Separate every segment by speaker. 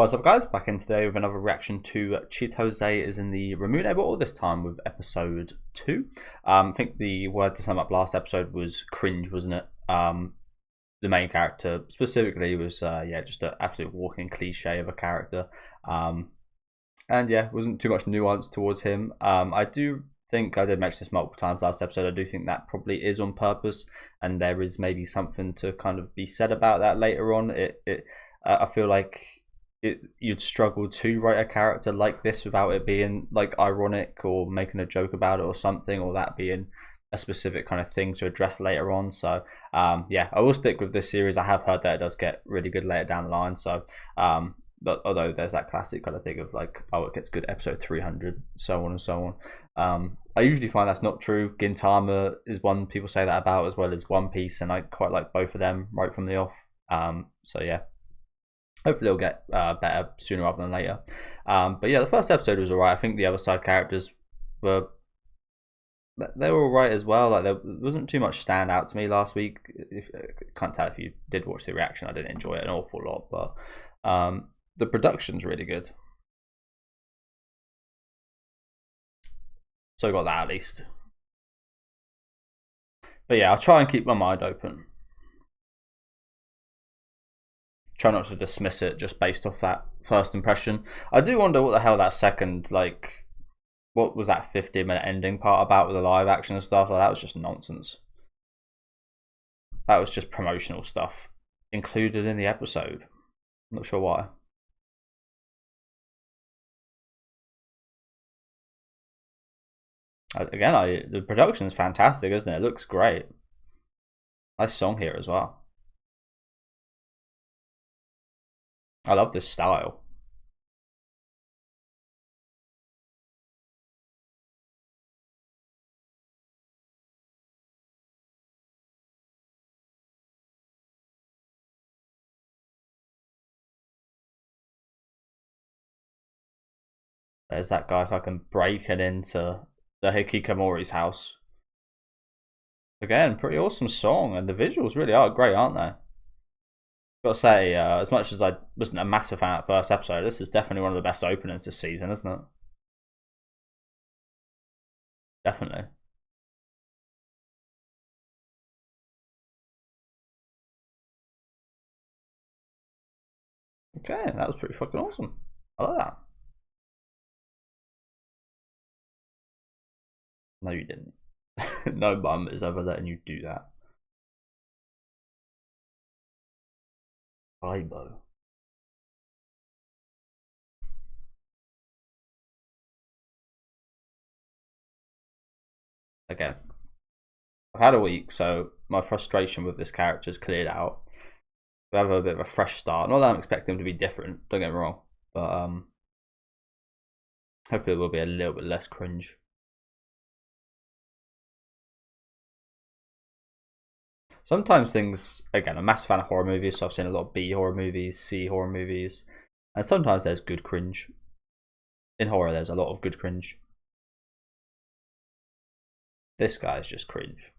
Speaker 1: What's up, guys? Back in today with another reaction to Chitose Is in the Ramune Bottle, this time with episode 2. I think the word to sum up last episode was cringe, wasn't it? The main character specifically was, just an absolute walking cliche of a character. And yeah, wasn't too much nuance towards him. I do think I did mention this multiple times last episode. I do think that probably is on purpose, and there is maybe something to kind of be said about that later on. I feel like you'd struggle to write a character like this without it being like ironic or making a joke about it or something, or that being a specific kind of thing to address later on. So yeah, I will stick with this series. I have heard that it does get really good later down the line. So but although there's that classic kind of thing of like, oh, it gets good episode 300, so on and so on. I usually find that's not true. Gintama is one people say that about, as well as One Piece, and I quite like both of them right from the off. So yeah, hopefully it'll get better sooner rather than later. But yeah, the first episode was alright. I think the other side characters were alright as well. Like, there wasn't too much stand out to me last week. Can't tell if you did watch the reaction. I didn't enjoy it an awful lot, but the production's really good. So I got that at least. But yeah, I'll try and keep my mind open. Try not to dismiss it just based off that first impression. I do wonder what the hell that second, like, what was that 50-minute ending part about with the live action and stuff? Like, that was just nonsense. That was just promotional stuff included in the episode. I'm not sure why. Again, the production's fantastic, isn't it? It looks great. Nice song here as well. I love this style. There's that guy fucking breaking into the Hikikomori's house. Again, pretty awesome song, and the visuals really are great, aren't they? Gotta say, as much as I wasn't a massive fan at first episode, this is definitely one of the best openings this season, isn't it? Definitely. Okay, that was pretty fucking awesome. I like that. No, you didn't. No bum is ever letting you do that. Ibo. Okay. I've had a week, so my frustration with this character is cleared out. We have a bit of a fresh start. Not that I'm expecting him to be different, don't get me wrong, but hopefully it will be a little bit less cringe. Sometimes things, again, I'm a massive fan of horror movies, so I've seen a lot of B horror movies, C horror movies, and sometimes there's good cringe. In horror, there's a lot of good cringe. This guy is just cringe.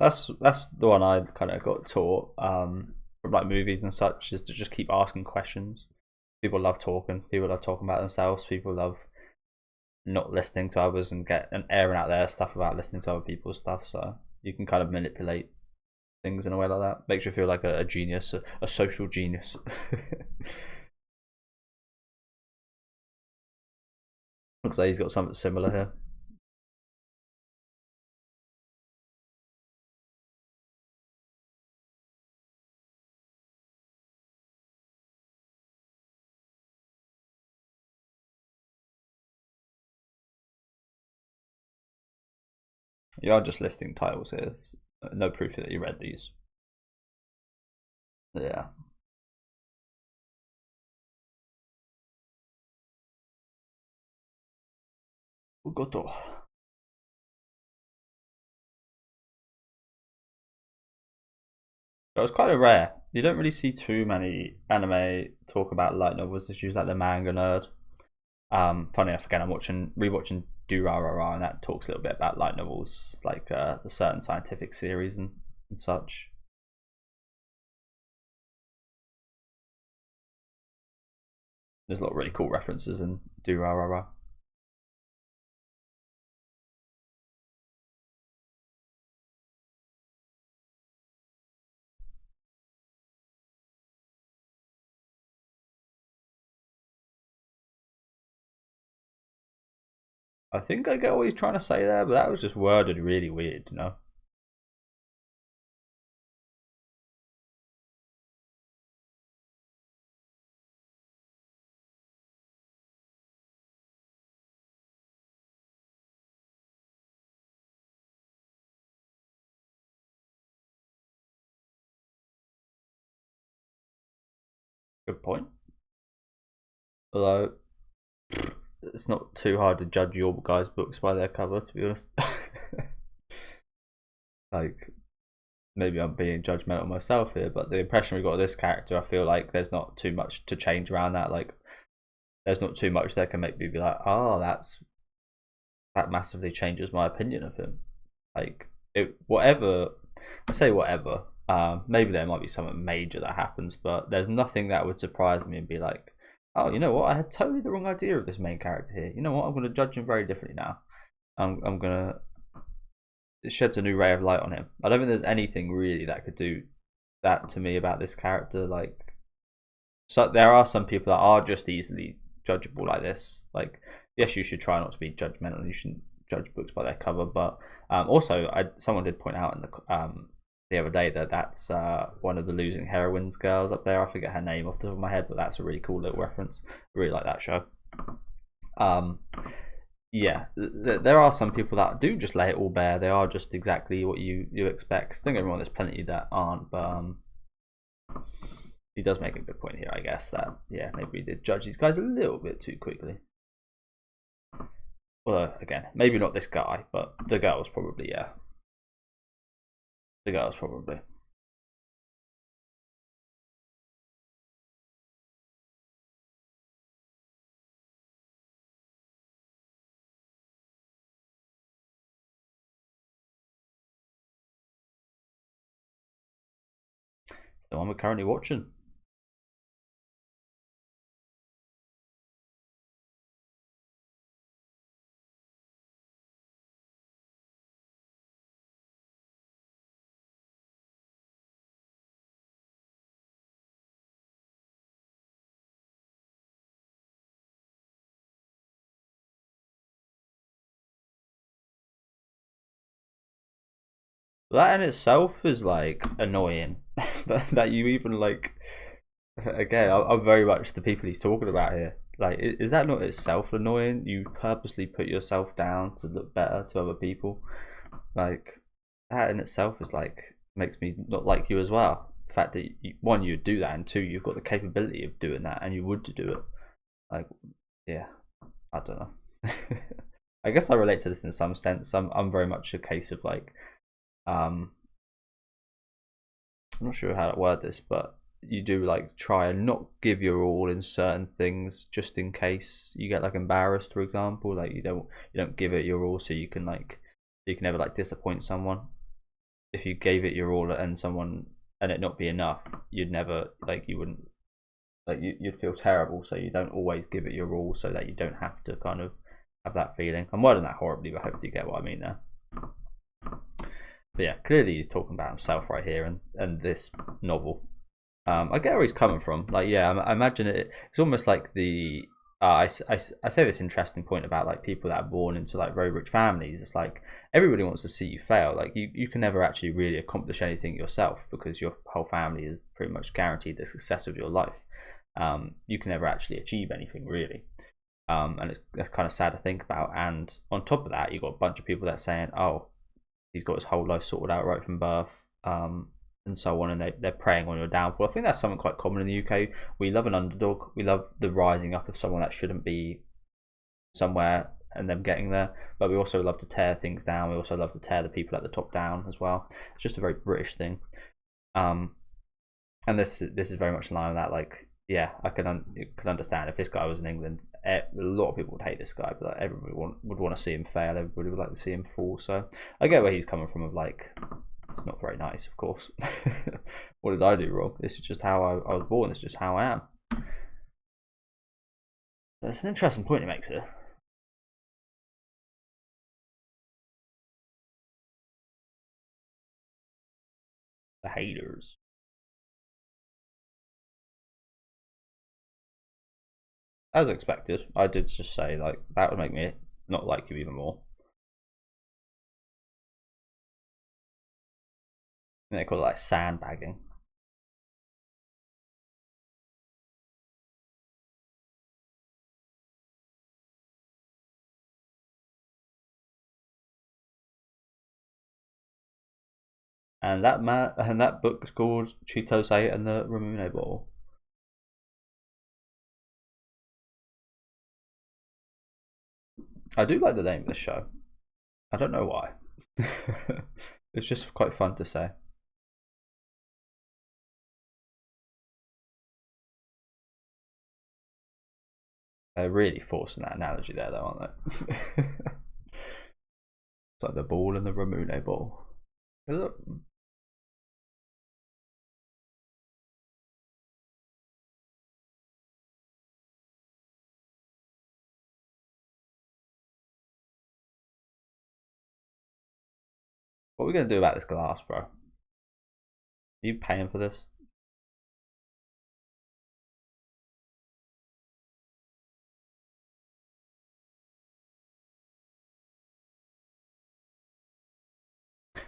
Speaker 1: That's the one I kind of got taught from like movies and such, is to just keep asking questions. People love talking. People love talking about themselves. People love not listening to others and airing out their stuff without listening to other people's stuff. So you can kind of manipulate things in a way like that. Makes you feel like a genius, a social genius. Looks like he's got something similar here. You are just listing titles here. There's no proof that you read these. Yeah. Ugoto. It was kind of rare. You don't really see too many anime talk about light novels. It's usually like the manga nerd. Funny enough, again, I'm rewatching Durarara, and that talks a little bit about light novels, like the certain scientific series and such. There's a lot of really cool references in Durarara. I think I get what he's trying to say there, but that was just worded really weird, you know? Good point. Although, it's not too hard to judge your guys' books by their cover, to be honest. Like, maybe I'm being judgmental myself here, but the impression we got of this character, I feel like there's not too much to change around that. Like, there's not too much that can make me be like, oh, that massively changes my opinion of him. Like, whatever, I say whatever. Maybe there might be something major that happens, but there's nothing that would surprise me and be like, oh, you know what? I had totally the wrong idea of this main character here. You know what? I'm going to judge him very differently now. I'm going to. It sheds a new ray of light on him. I don't think there's anything really that could do that to me about this character. Like, so there are some people that are just easily judgeable like this. Like, yes, you should try not to be judgmental. You shouldn't judge books by their cover, but also, someone did point out in the other day that that's one of the Losing Heroines girls up there. I forget her name off the top of my head, but that's a really cool little reference. I really like that show. Yeah, there are some people that do just lay it all bare. They are just exactly what you expect. Don't get me wrong, there's plenty that aren't, but he does make a good point here, I guess, that yeah, maybe we did judge these guys a little bit too quickly. Well, again, maybe not this guy, but the girls probably, yeah. The girls probably. It's the one we're currently watching. That in itself is like annoying. that you even like. Again, I'm very much the people he's talking about here. Like, is that not itself annoying? You purposely put yourself down to look better to other people. Like, that in itself is like makes me not like you as well. The fact that one, you'd do that, and two, you've got the capability of doing that, and you would do it. Like, yeah, I don't know. I guess I relate to this in some sense. I'm very much a case of like, I'm not sure how to word this, but you do like try and not give your all in certain things just in case you get like embarrassed, for example. Like, you don't give it your all, so you can never like disappoint someone. If you gave it your all and it not be enough, you'd never like you wouldn't like you'd feel terrible. So you don't always give it your all, so that you don't have to kind of have that feeling. I'm wording that horribly, but hopefully you get what I mean there. But yeah, clearly he's talking about himself right here and this novel. I get where he's coming from. Like, yeah, I imagine it's almost like the. I say this interesting point about like people that are born into like very rich families. It's like everybody wants to see you fail. Like, you can never actually really accomplish anything yourself because your whole family is pretty much guaranteed the success of your life. You can never actually achieve anything really. And that's kind of sad to think about. And on top of that, you've got a bunch of people that are saying, "Oh, he's got his whole life sorted out right from birth, and so on, and they're preying on your downfall. I think that's something quite common in the UK. We love an underdog. We love the rising up of someone that shouldn't be somewhere and them getting there, but we also love to tear things down. We also love to tear the people at the top down as well. It's just a very British thing. And this is very much in line with that. Like, yeah, I could understand if this guy was in England, a lot of people would hate this guy, but like, everybody would want to see him fail. Everybody would like to see him fall. So I get where he's coming from. Of like, it's not very nice, of course. What did I do wrong? This is just how I was born. This is just how I am. That's an interesting point he makes here. The haters. As expected, I did just say like that would make me not like you even more. They call it like sandbagging. And that book is called Chitose and the Ramune Bottle. I do like the name of this show. I don't know why. It's just quite fun to say. They're really forcing that analogy there, though, aren't they? It's like the ball and the Ramune ball. Look. What are we going to do about this glass, bro? Are you paying for this?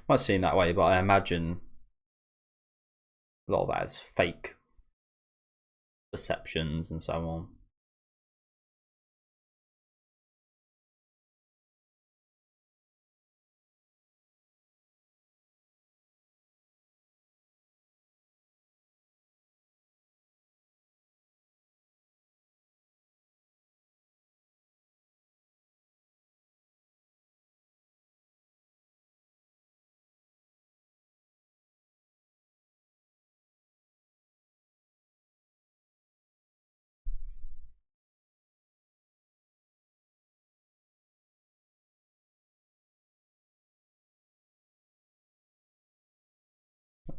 Speaker 1: Might seem that way, but I imagine a lot of that is fake perceptions and so on.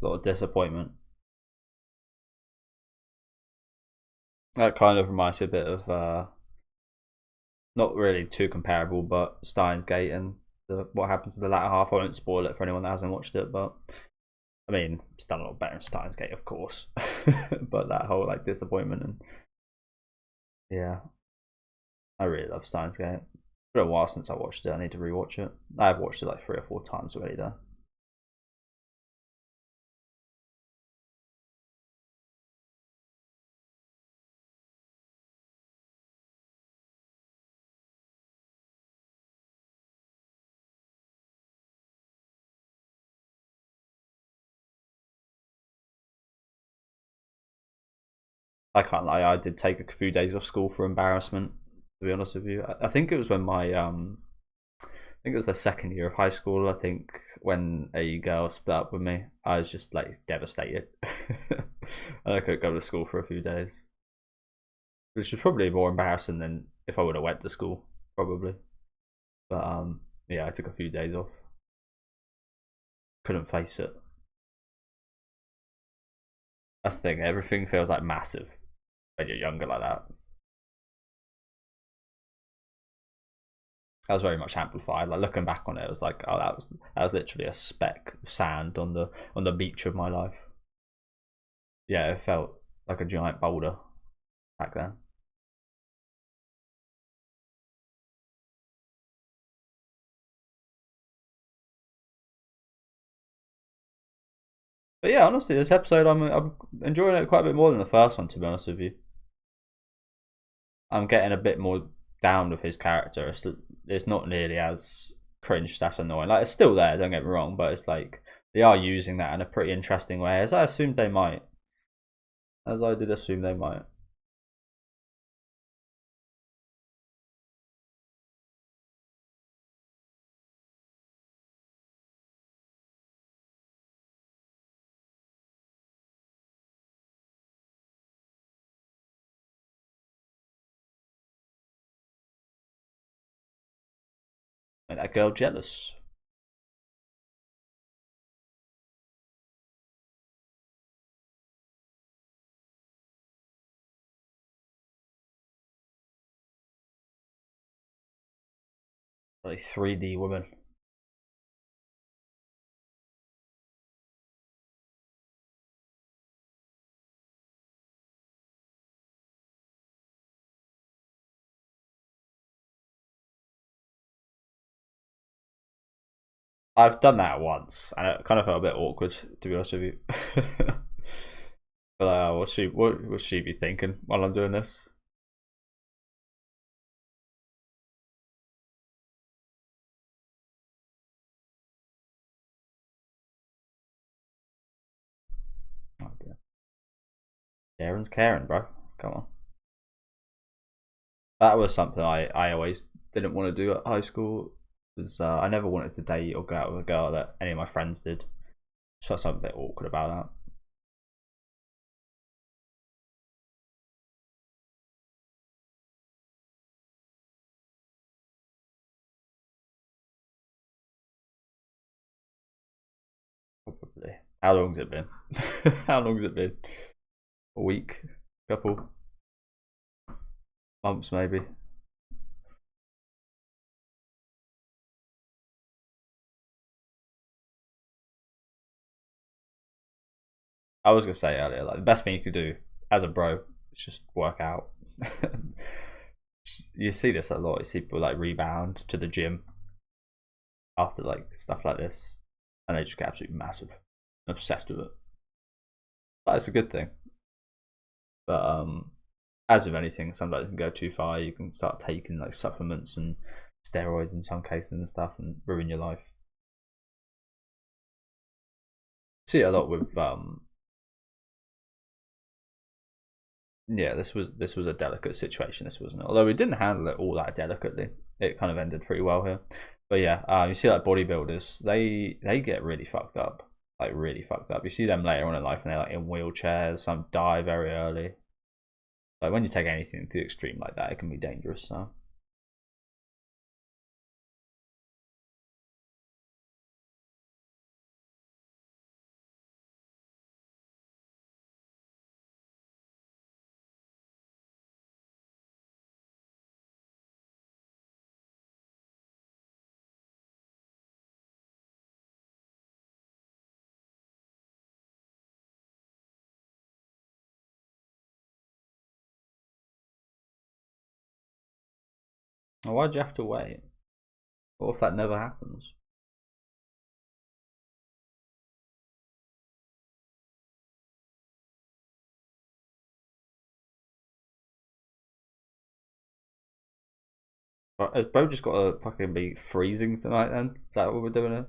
Speaker 1: A lot of disappointment. That kind of reminds me a bit of not really too comparable, but Steins Gate and what happens in the latter half. I won't spoil it for anyone that hasn't watched it, but I mean, it's done a lot better in Steins Gate, of course. But that whole like disappointment and yeah, I really love Steins Gate. It's been a while since I watched it. I need to rewatch it. I've watched it like 3 or 4 times already though. I can't lie, I did take a few days off school for embarrassment, to be honest with you. I think it was when my I think it was the second year of high school. I think when a girl split up with me, I was just like devastated. And I couldn't go to school for a few days, which was probably more embarrassing than if I would have went to school, probably. But yeah, I took a few days off. Couldn't face it. That's the thing. Everything feels like massive when you're younger like that. That was very much amplified. Like looking back on it, it was like, oh, that was literally a speck of sand on the beach of my life. Yeah, it felt like a giant boulder back then. But yeah, honestly, this episode I'm enjoying it quite a bit more than the first one. To be honest with you, I'm getting a bit more down with his character. It's not nearly as cringe. That's annoying. Like it's still there. Don't get me wrong, but it's like they are using that in a pretty interesting way, as I assumed they might. As I did assume they might. Make that girl jealous. Like 3D woman. I've done that once, and it kind of felt a bit awkward, to be honest with you. But what will she be thinking while I'm doing this? Oh dear. Karen's Karen, bro. Come on. That was something I always didn't want to do at high school. Was I never wanted to date or go out with a girl that any of my friends did. Just felt something a bit awkward about that. Probably. How long's it been? How long's it been? A week? Couple? Months maybe? I was gonna say earlier, like the best thing you could do as a bro is just work out. You see this a lot. You see people like rebound to the gym after like stuff like this, and they just get absolutely massive, obsessed with it. That's a good thing. But as with anything, sometimes it can go too far. You can start taking like supplements and steroids in some cases and stuff, and ruin your life. See it a lot with yeah, this was a delicate situation. This wasn't it? Although we didn't handle it all that delicately. It kind of ended pretty well here. But yeah, you see like bodybuilders, they get really fucked up, like really fucked up. You see them later on in life, and they're like in wheelchairs. Some die very early. Like when you take anything to the extreme like that, it can be dangerous. So. Why'd you have to wait? What if that never happens? Has Bo just got to fucking be freezing tonight then? Is that what we're doing here?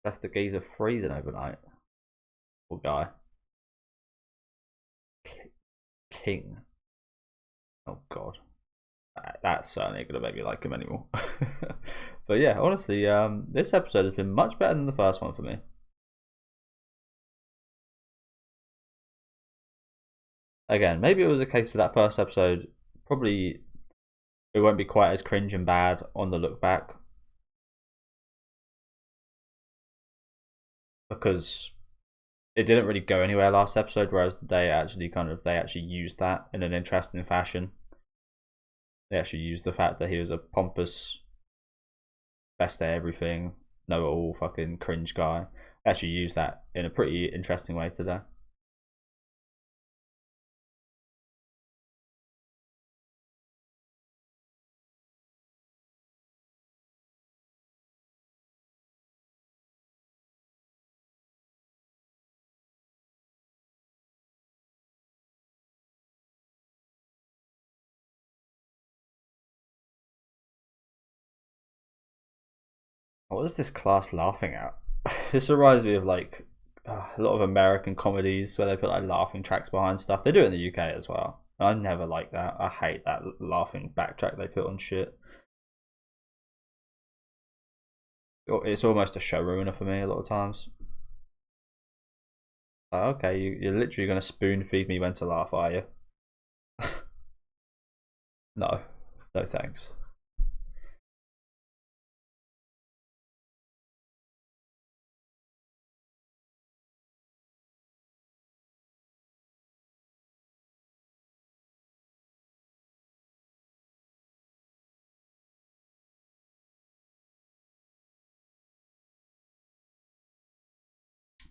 Speaker 1: Left the geezer freezing overnight. Poor guy. King. Oh god. That's certainly gonna make me like him anymore. But yeah, honestly, this episode has been much better than the first one for me. Again, maybe it was a case of that first episode. Probably it won't be quite as cringe and bad on the look back because it didn't really go anywhere last episode. Whereas they actually used that in an interesting fashion. They actually used the fact that he was a pompous, best at everything, know it all, fucking cringe guy. They actually used that in a pretty interesting way today. What is this class laughing at? This reminds me of like a lot of American comedies where they put like laughing tracks behind stuff. They do it in the UK as well. I never like that. I hate that laughing backtrack they put on shit. It's almost a show ruiner for me a lot of times. Like, okay, you're literally going to spoon feed me when to laugh, are you? No, no thanks.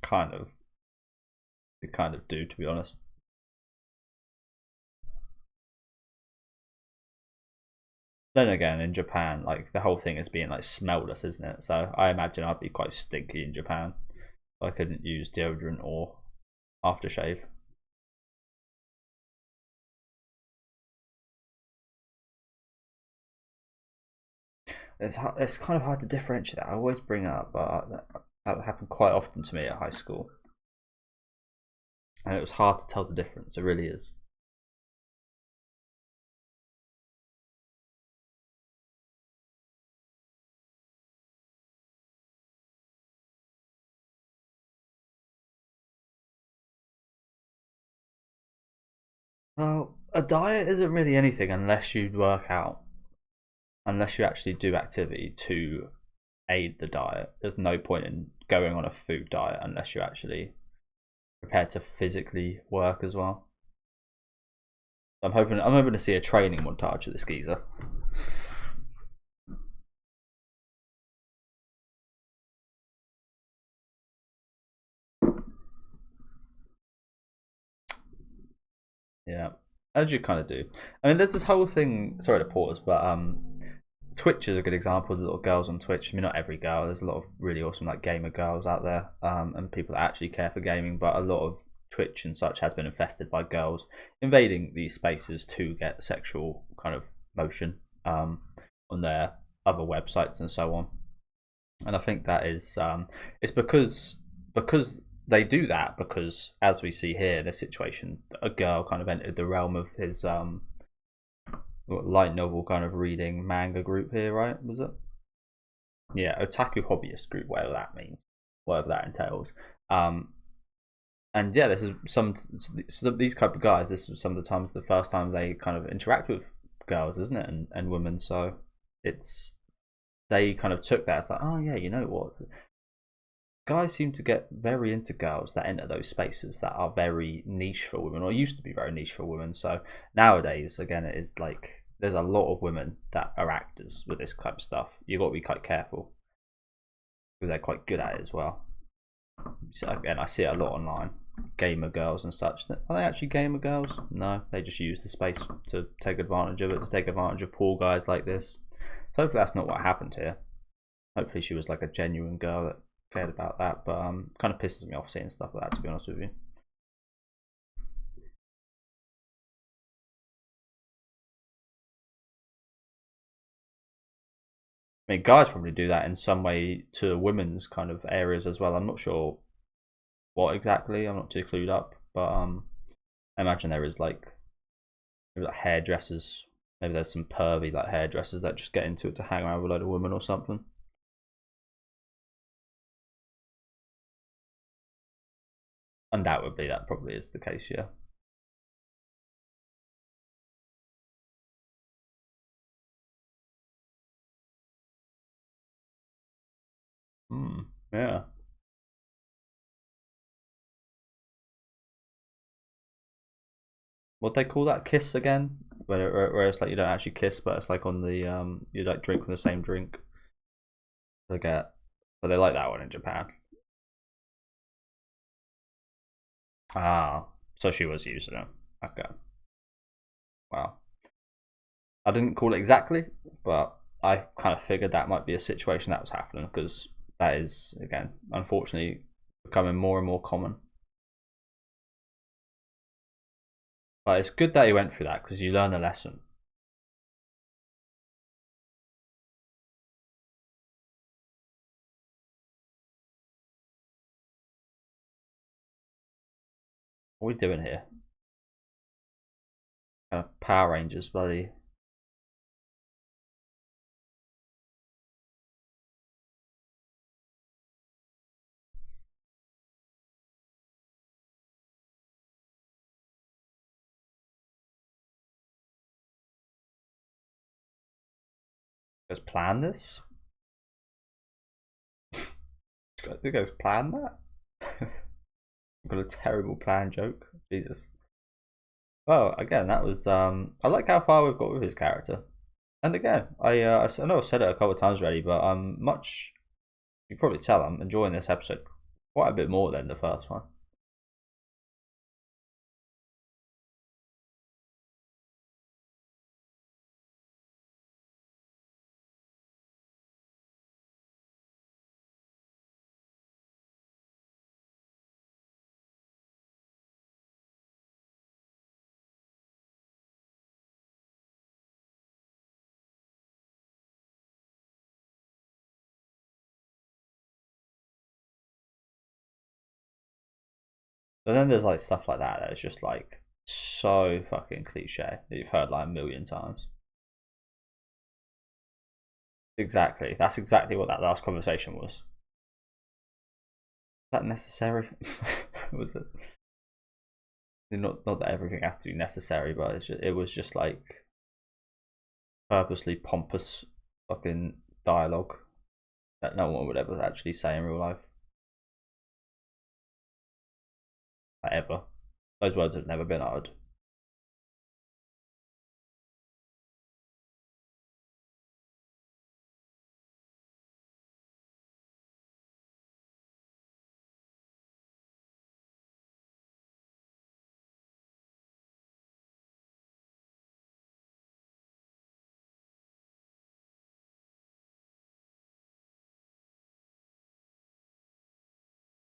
Speaker 1: Kind of. They kind of do, to be honest. Then again, in Japan, like the whole thing is being like smellless, isn't it? So I imagine I'd be quite stinky in Japan. I couldn't use deodorant or aftershave. It's kind of hard to differentiate that. I always bring it up, but that happened quite often to me at high school, and it was hard to tell the difference. It really is. Well, a diet isn't really anything unless you work out, unless you actually do activity to aid the diet. There's no point in going on a food diet unless you're actually prepared to physically work as well. I'm hoping to see a training montage of this geezer. Yeah, as you kind of do. I mean, there's this whole thing. Sorry to pause, but Twitch is a good example of the little girls on Twitch. I mean, not every girl. There's a lot of really awesome like gamer girls out there, and people that actually care for gaming. But a lot of Twitch and such has been infested by girls invading these spaces to get sexual kind of motion on their other websites and so on. And I think that is it's because they do that because as we see here, the situation, a girl kind of entered the realm of his light novel kind of reading manga group here, right? Was it? Yeah, otaku hobbyist group, whatever that means, whatever that entails. And yeah, this is some these type of guys. This is some of the times, the first time they kind of interact with girls, isn't it, and women. So it's they kind of took that. It's like, oh yeah, you know what? Guys seem to get very into girls that enter those spaces that are very niche for women, or used to be very niche for women. So nowadays, again, it is like there's a lot of women that are actors with this type of stuff. You've got to be quite careful because they're quite good at it as well. So again, I see it a lot online. Gamer girls and such. Are they actually gamer girls? No, they just use the space to take advantage of it, to take advantage of poor guys like this. So hopefully that's not what happened here. Hopefully she was like a genuine girl that cared about that, but kind of pisses me off seeing stuff like that, to be honest with you. I mean, guys probably do that in some way to women's kind of areas as well. I'm not sure what exactly. I'm not too clued up, but I imagine there is like maybe like hairdressers. Maybe there's some pervy like hairdressers that just get into it to hang around with a load of women or something. Undoubtedly, that probably is the case. Yeah. Hmm. Yeah. What they call that kiss again? Where it's like you don't actually kiss, but it's like on the you like drink from the same drink. I forget, but they like that one in Japan. Ah, so she was using it. Okay. Wow. I didn't call it exactly, but I kind of figured that might be a situation that was happening because that is again, unfortunately, becoming more and more common. But it's good that you went through that because you learn a lesson. What are we doing here? Power Rangers, bloody. Let's plan this. I think I was plan that. I've got a terrible plan joke. Jesus. Well, again, that was I like how far we've got with his character. And again, I know I've said it a couple of times already, but much you can probably tell I'm enjoying this episode quite a bit more than the first one. But then there's like stuff like that that's just like so fucking cliche that you've heard like a million times. Exactly. That's exactly what that last conversation was. Is that necessary? Was it? Not that everything has to be necessary, but it was just like purposely pompous fucking dialogue that no one would ever actually say in real life. Like, ever. Those words have never been uttered.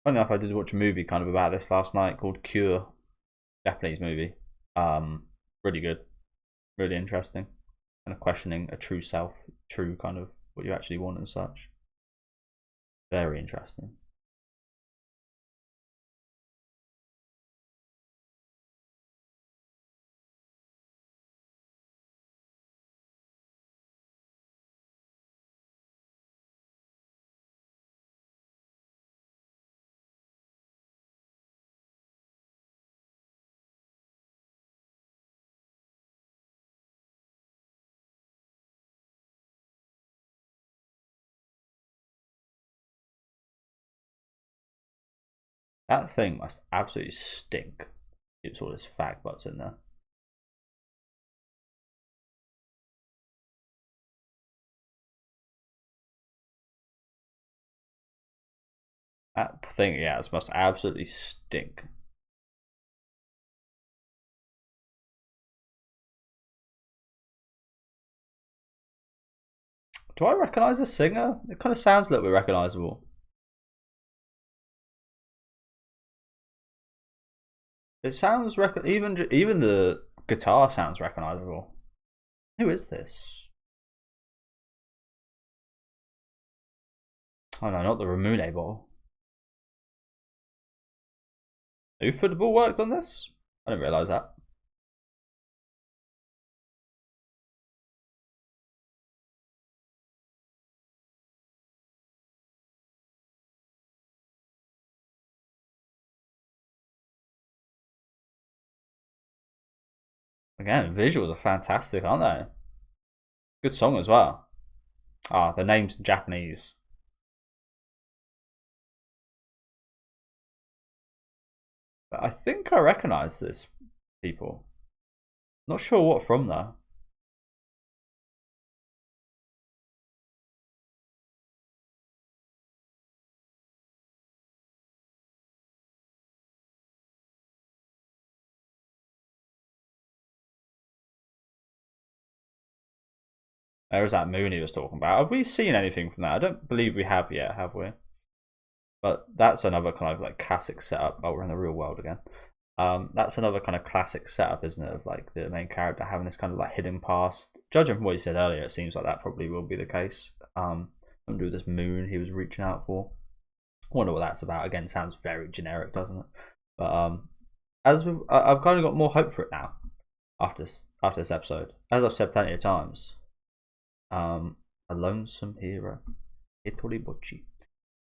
Speaker 1: Funny enough, I did watch a movie kind of about this last night called Cure, Japanese movie. Really good, really interesting, kind of questioning a true self, true kind of what you actually want and such. Very interesting. That thing must absolutely stink. It's all this fag butts in there. That thing, yeah, it must absolutely stink. Do I recognise the singer? It kind of sounds a little bit recognisable. It sounds even the guitar sounds recognisable. Who is this? Oh no, not the Ramune Bottle. Who football worked on this? I didn't realise that. Again, visuals are fantastic, aren't they? Good song as well. Ah, the name's Japanese. But I think I recognise this people. Not sure what from though. There was that moon he was talking about. Have we seen anything from that? I don't believe we have yet, have we? But that's another kind of like classic setup. Oh, we're in the real world again. That's another kind of classic setup, isn't it? Of like the main character having this kind of like hidden past. Judging from what you said earlier, it seems like that probably will be the case. Something to do with this moon he was reaching out for. I wonder what that's about. Again, sounds very generic, doesn't it? But I've kind of got more hope for it now after this episode. As I've said plenty of times, a lonesome hero, Itoribochi.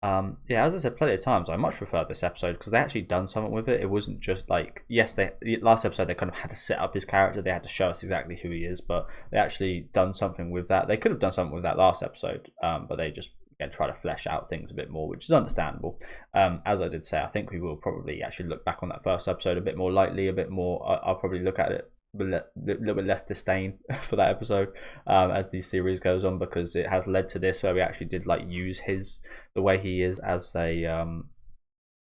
Speaker 1: Yeah, as I said plenty of times, I much prefer this episode because they actually done something with it. It wasn't just like, yes, last episode they kind of had to set up his character, they had to show us exactly who he is, but they actually done something with that. They could have done something with that last episode, but they just try to flesh out things a bit more, which is understandable. As I did say, I think we will probably actually look back on that first episode a bit more lightly, a bit more. I'll probably look at it with a little bit less disdain for that episode as the series goes on, because it has led to this where we actually did like use the way he is as a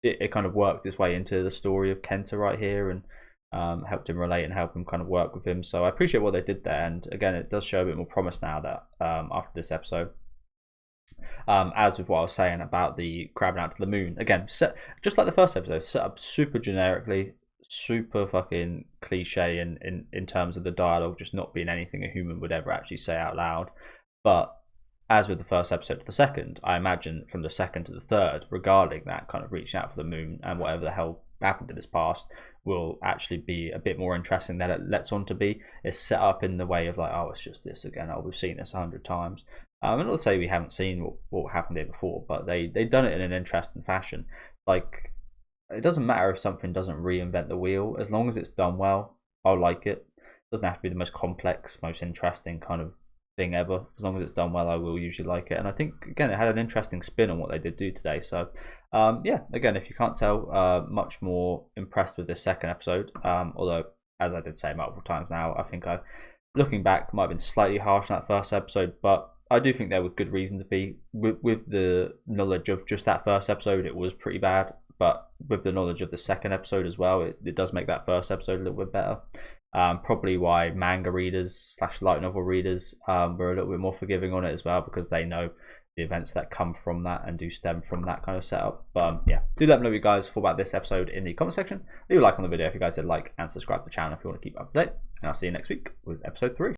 Speaker 1: it kind of worked its way into the story of Kenta right here, and helped him relate and help him kind of work with him. So I appreciate what they did there, and again, it does show a bit more promise now that after this episode. As with what I was saying about the crabbing out to the moon, again, just like the first episode, set up super generically, super fucking cliche in terms of the dialogue just not being anything a human would ever actually say out loud. But as with the first episode to the second, I imagine from the second to the third, regarding that kind of reaching out for the moon and whatever the hell happened in his past, will actually be a bit more interesting than it lets on to be. It's set up in the way of like, oh, it's just this again, oh, we've seen this 100 times. I'm not to say we haven't seen what happened here before, but they've done it in an interesting fashion. Like, it doesn't matter if something doesn't reinvent the wheel, as long as it's done well, I'll like it. It doesn't have to be the most complex, most interesting kind of thing ever. As long as it's done well, I will usually like it. And I think, again, it had an interesting spin on what they did do today. So, yeah, again, if you can't tell, much more impressed with this second episode. Although, as I did say multiple times now, I think looking back, might have been slightly harsh on that first episode, but I do think there was good reason to be. With the knowledge of just that first episode, it was pretty bad. But with the knowledge of the second episode as well, it does make that first episode a little bit better. Probably why manga readers / light novel readers were a little bit more forgiving on it as well, because they know the events that come from that and do stem from that kind of setup. But yeah, do let me know what you guys thought about this episode in the comment section. Leave a like on the video if you guys did like, and subscribe to the channel if you want to keep up to date. And I'll see you next week with episode 3.